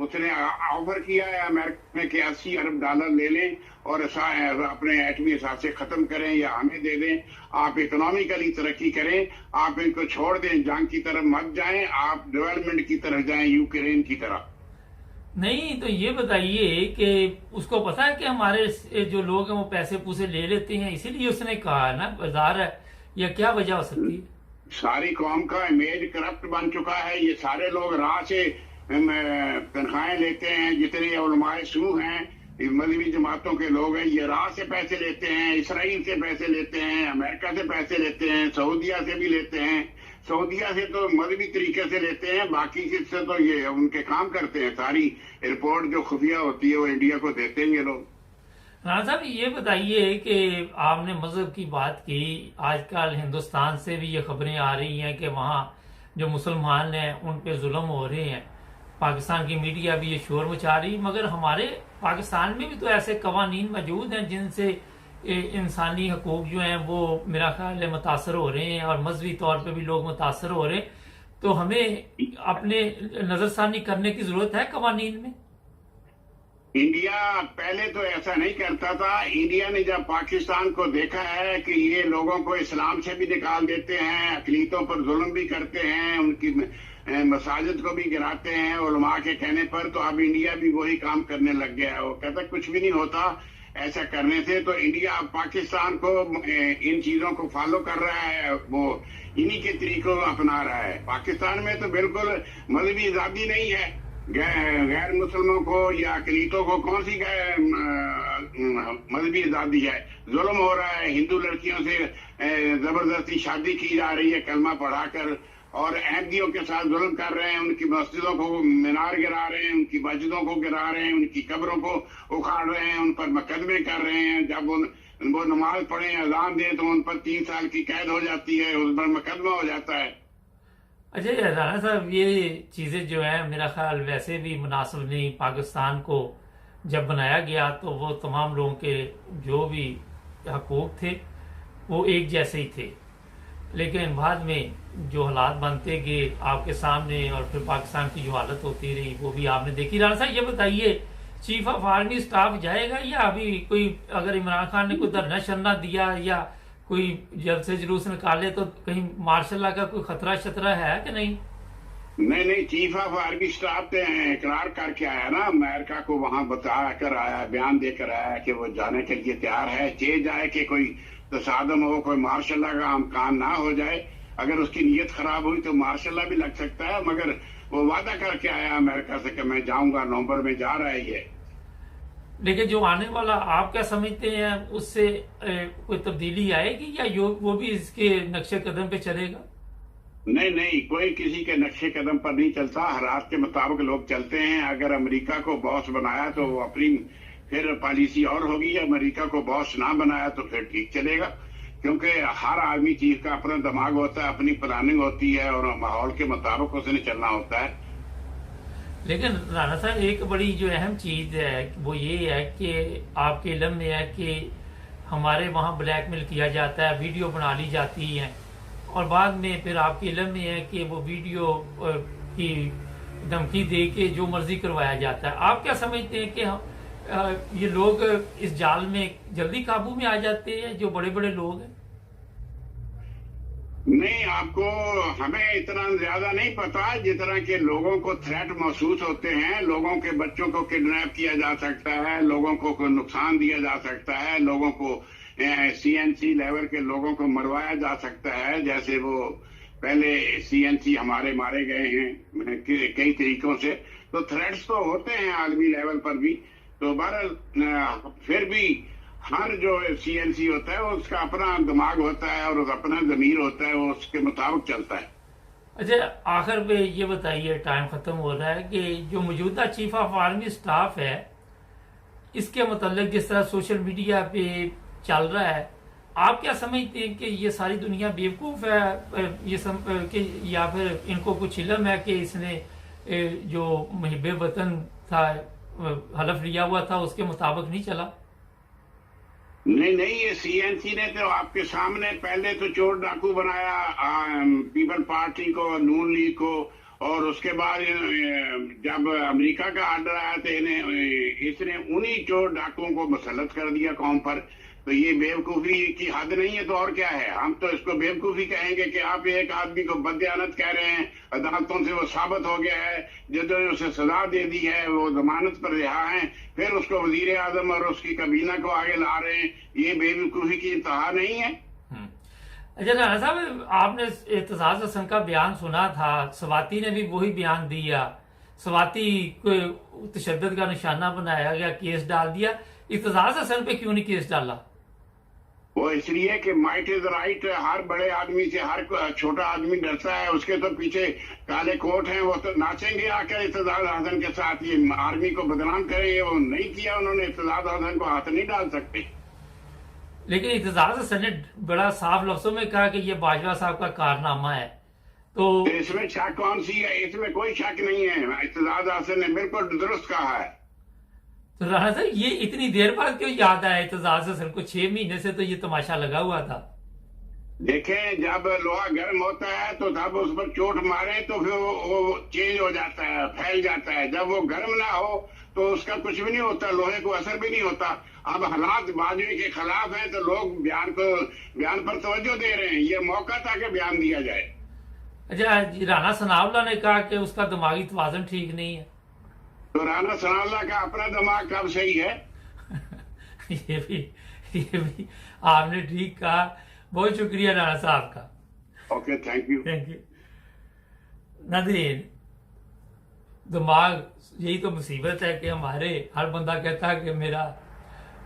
उसने ऑफर किया है अमेरिका में कि $80 अरब ले लें और अपने एटमी असासे खत्म करें या हमें दे दें, आप इकोनॉमिकली तरक्की करें, आप इनको छोड़ दें, जंग की तरफ मत जाएं, आप डेवलपमेंट की तरफ जाएं, यूक्रेन की तरफ। नहीं तो ये बताइए कि उसको पता है कि हमारे जो लोग हैं वो पैसे पूसे ले लेते हैं, इसीलिए उसने कहा ना बाजार है, या क्या वजह हो सकती है? सारी कौम का इमेज करप्ट बन चुका है। ये सारे लोग राह से तनख्वाहें लेते हैं, जितने उलमाए सू हैं मजहबी जमातों के लोग हैं, ये राह से पैसे लेते हैं, इसराइल से पैसे लेते हैं, अमेरिका से पैसे लेते हैं, सऊदिया से भी लेते हैं। सऊदिया से तो मजहबी तरीके से लेते हैं, बाकी से तो ये उनके काम करते हैं। सारी रिपोर्ट जो खुफिया होती है वो इंडिया को देते हैं ये लोग। राणा साहब ये बताइए कि आपने मजहब की बात की, आजकल हिंदुस्तान से भी ये खबरें आ रही हैं कि वहाँ जो मुसलमान हैं उन पे जुल्म हो रहे हैं, पाकिस्तान की मीडिया भी ये शोर मचा रही, मगर हमारे पाकिस्तान में भी तो ऐसे कवानीन मौजूद हैं जिनसे इंसानी हकूक जो हैं वो मेरा ख्याल है मुतासर हो रहे हैं, और मजहबी तौर पे भी लोग मुतासर हो रहे हैं। तो हमें अपने नजरसानी करने की जरूरत है कवानीन में। इंडिया पहले तो ऐसा नहीं करता था। इंडिया ने जब पाकिस्तान को देखा है कि ये लोगों को इस्लाम से भी निकाल देते हैं, अकलीतों पर जुल्म भी करते हैं, उनकी मसाजिद को भी गिराते हैं उलमा के कहने पर, तो अब इंडिया भी वही काम करने लग गया है। वो कहता कुछ भी नहीं होता ऐसा करने से। तो इंडिया अब पाकिस्तान को इन चीजों को फॉलो कर रहा है, वो इन्हीं के तरीकों को अपना रहा है। पाकिस्तान में तो बिल्कुल मजहबी आजादी नहीं है। गैर मुसलमानों को या अकलीतों को कौन सी मजहबी आजादी है? जुल्म हो रहा है, हिंदू लड़कियों से जबरदस्ती शादी की जा रही है कलमा पढ़ाकर, और अहमदियों के साथ जुल्म कर रहे हैं, उनकी मस्जिदों को मीनार गिरा रहे हैं, उनकी मस्जिदों को गिरा रहे हैं, उनकी कब्रों को उखाड़ रहे हैं, उन पर मुकदमे कर रहे हैं। जब वो नमाज पढ़े अजान दे तो उन पर 3 साल की कैद हो जाती है, उस पर मुकदमा हो जाता है। अच्छा राना साहब, ये चीज़ें जो है मेरा ख्याल वैसे भी मुनासिब नहीं। पाकिस्तान को जब बनाया गया तो वो तमाम लोगों के जो भी हकूक थे वो एक जैसे ही थे, लेकिन बाद में जो हालात बनते गए आपके सामने और फिर पाकिस्तान की जो हालत होती रही वो भी आपने देखी। राना साहब ये बताइए, चीफ ऑफ आर्मी स्टाफ जाएगा या अभी कोई, अगर इमरान खान ने कोई धरना शरना दिया या कोई जल्द से जुलूस निकाले तो कहीं मार्शल लॉ का कोई खतरा शतरा है कि नहीं? नहीं, चीफ ऑफ आर्मी स्टाफ ने इकरार करके आया ना, अमेरिका को वहां बता कर आया, बयान देकर आया कि वो जाने के लिए तैयार है। चे जाए कि कोई तसादम हो, कोई मार्शल लॉ का अमकान ना हो जाए। अगर उसकी नीयत खराब हुई तो मार्शल लॉ भी लग सकता है, मगर वो वादा करके आया अमेरिका से कि मैं जाऊंगा, नवंबर में जा रहा है ये। लेकिन जो आने वाला आप क्या समझते हैं, उससे कोई तब्दीली आएगी या वो भी इसके नक्शे कदम पे चलेगा? नहीं, कोई किसी के नक्शे कदम पर नहीं चलता, हालात के मुताबिक लोग चलते हैं। अगर अमेरिका को बॉस बनाया तो वो अपनी फिर पॉलिसी और होगी, अमेरिका को बॉस ना बनाया तो फिर ठीक चलेगा, क्योंकि हर आर्मी चीफ का अपना दिमाग होता है, अपनी प्लानिंग होती है और माहौल के मुताबिक उसने चलना होता है। लेकिन राना साहब एक बड़ी जो अहम चीज है वो ये है कि आपके इल्म में है कि हमारे वहाँ ब्लैकमेल किया जाता है, वीडियो बना ली जाती है और बाद में फिर आपके इल्म में है कि वो वीडियो की धमकी दे के जो मर्जी करवाया जाता है। आप क्या समझते हैं कि ये लोग इस जाल में जल्दी काबू में आ जाते हैं, जो बड़े बड़े लोग हैं? नहीं, आपको हमें इतना ज्यादा नहीं पता जितना कि लोगों को थ्रेट महसूस होते हैं। लोगों के बच्चों को किडनैप किया जा सकता है, लोगों को नुकसान दिया जा सकता है, लोगों को CNC लेवल के लोगों को मरवाया जा सकता है। जैसे वो पहले CNC हमारे मारे गए हैं कई तरीकों से। तो थ्रेट्स तो होते हैं आलमी लेवल पर भी। तो बहरहाल फिर भी हर जो CNC होता है उसका अपना दिमाग होता है और अपना ज़मीर होता है, वो उसके मुताबिक चलता है। अच्छा, आखिर पे ये बताइए, टाइम खत्म हो रहा है, कि जो मौजूदा चीफ ऑफ आर्मी स्टाफ है इसके मतलब जिस तरह सोशल मीडिया पे चल रहा है, आप क्या समझते हैं कि ये सारी दुनिया बेवकूफ है कि या फिर इनको कुछ इल्म है कि इसने जो मुहिब्बे वतन था, हलफ लिया हुआ था, उसके मुताबिक नहीं चला? नहीं, ये CNC ने तो आपके सामने पहले तो चोर डाकू बनाया पीपल पार्टी को, नून लीग को, और उसके बाद जब अमेरिका का आर्डर आया तो इसने उन्हीं चोर डाकुओं को मुसल्लत कर दिया कौम पर। तो ये बेवकूफी की हद नहीं है तो और क्या है? हम तो इसको बेवकूफी कहेंगे कि आप एक आदमी को बदयानत कह रहे हैं, अदालतों से वो साबित हो गया है, जिन्होंने उसे सजा दे दी है, वो जमानत पर रिहा है, फिर उसको वजीर आजम और उसकी कबीना को आगे ला रहे हैं। ये बेवकूफी की इंतहा नहीं है। अच्छा राना साहब, आपने एतजाज हसन का बयान सुना था, स्वाति ने भी वही बयान दिया, स्वाति को तशद्दुद का निशाना बनाया गया, केस डाल दिया। एतजाज हसन पे क्यों नहीं केस डाला? वो इसलिए कि माइट इज राइट। हर बड़े आदमी से हर छोटा आदमी डरता है। उसके तो पीछे काले कोट हैं, वो तो नाचेंगे आकर एतजाज हसन के साथ, ये आर्मी को बदनाम करेंगे। वो नहीं किया उन्होंने, एतजाज हसन को हाथ नहीं डाल सकते। लेकिन एतजाज हसन ने बड़ा साफ लफ्जों में कहा कि ये बाजवा साहब का कारनामा है। तो इसमें शक कौन सी है? इसमें कोई शक नहीं है। एतजाज हसन ने बिल्कुल दुरुस्त कहा है। तो राना साहब, ये इतनी देर बाद क्यों याद आया एतजाज हसन को? 6 महीने से तो ये तमाशा लगा हुआ था। देखें, जब लोहा गर्म होता है तो तब उस पर चोट मारे तो फिर वो चेंज हो जाता है, फैल जाता है। जब वो गर्म ना हो तो उसका कुछ भी नहीं होता, लोहे को असर भी नहीं होता। अब हालात बाजवे के खिलाफ हैं तो लोग बयान पर तवज्जो दे रहे हैं। ये मौका था कि बयान दिया जाए। अच्छा, राना सनाउल्लाह ने कहा कि उसका दिमागी तवाज़ुन ठीक नहीं है। तो राना सनाउल्लाह का अपना दिमाग कब सही है? ये भी आपने ठीक कहा। बहुत शुक्रिया राना साहब का। Okay, thank you. नाज़रीन, दिमाग यही तो मुसीबत है कि हमारे हर बंदा कहता है कि मेरा,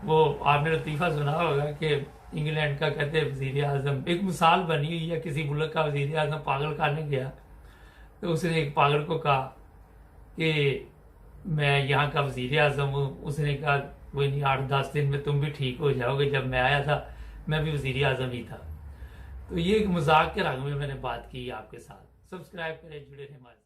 वो आपने लतीफ़ा सुना होगा कि इंग्लैंड का कहते हैं वजीर आजम, एक मिसाल बनी हुई है। किसी मुल्क का वजीर आजम पागल खाने गया तो उसने एक पागल को कहा कि मैं यहाँ का वजीर आजम हूँ। उसने कहा कोई नहीं, 8-10 दिन में तुम भी ठीक हो जाओगे, जब मैं आया था मैं भी वजीर आजम ही था। तो ये एक मजाक के रंग में मैंने बात की आपके साथ। सब्सक्राइब करें, जुड़े रहें हमारे साथ।